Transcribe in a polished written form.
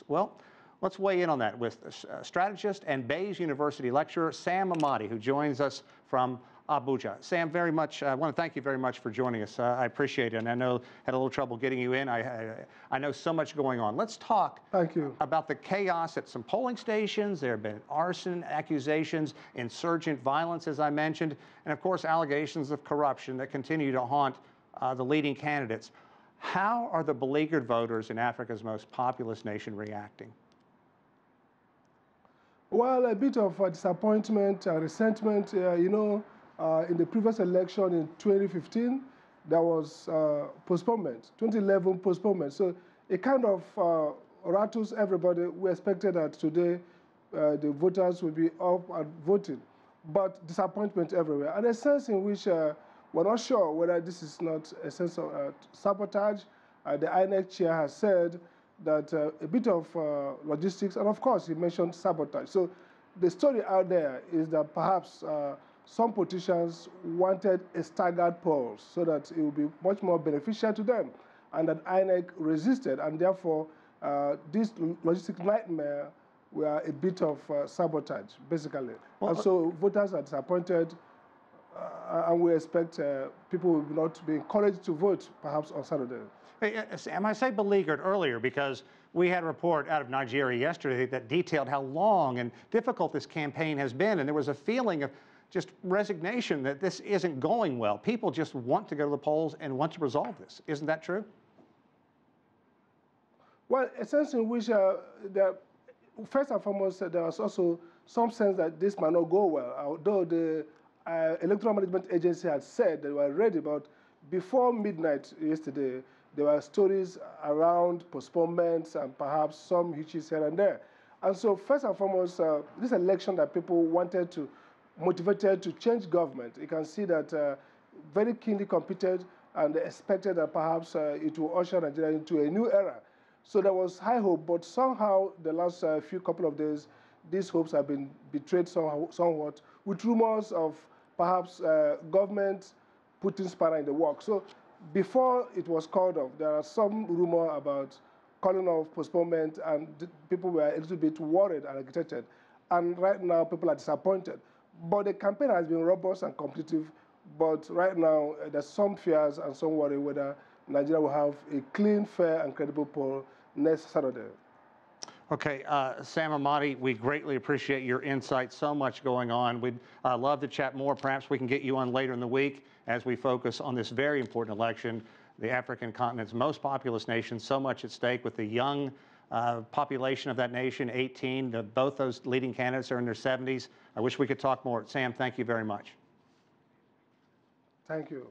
Well, let's weigh in on that with strategist and Baze University lecturer Sam Amadi, who joins us from Abuja. Sam, I want to thank you very much for joining us. I appreciate it, and I know had a little trouble getting you in. I know so much going on. Let's talk about the chaos at some polling stations. There have been arson accusations, insurgent violence, as I mentioned, and of course allegations of corruption that continue to haunt the leading candidates. How are the beleaguered voters in Africa's most populous nation reacting? Well, a bit of disappointment and resentment. In the previous election in 2015, there was postponement, 2011 postponement. So it kind of rattles everybody. We expected that today the voters will be up and voting, but disappointment everywhere. And a sense in which we're not sure whether this is not a sense of sabotage. The INEC chair has said that a bit of logistics, and of course he mentioned sabotage. So the story out there is that perhaps some politicians wanted a staggered polls so that it would be much more beneficial to them, and that INEC resisted, and therefore this logistic nightmare were a bit of sabotage, basically. Well, and so voters are disappointed, and we expect people will not be encouraged to vote perhaps on Saturday. Hey, Sam, I say beleaguered earlier because we had a report out of Nigeria yesterday that detailed how long and difficult this campaign has been, and there was a feeling of just resignation that this isn't going well. People just want to go to the polls and want to resolve this. Isn't that true? Well, a sense in which, first and foremost, there was also some sense that this might not go well, although the Electoral Management Agency had said they were ready, but before midnight yesterday, there were stories around postponements and perhaps some hitches here and there. And so first and foremost, this election that people wanted to, motivated to change government, you can see that very keenly competed, and they expected that perhaps it will usher Nigeria into a new era. So there was high hope, but somehow the last few couple of days, these hopes have been betrayed somewhat with rumors of perhaps government putting spanner in the works. So before it was called off, there are some rumor about calling off postponement, and people were a little bit worried and agitated. And right now, people are disappointed. But the campaign has been robust and competitive. But right now, there's some fears and some worry whether Nigeria will have a clean, fair, and credible poll next Saturday. Okay, Sam Amadi, we greatly appreciate your insight. So much going on. We'd love to chat more. Perhaps we can get you on later in the week as we focus on this very important election, the African continent's most populous nation, so much at stake with the young population of that nation, 18. Both those leading candidates are in their 70s. I wish we could talk more. Sam, thank you very much. Thank you.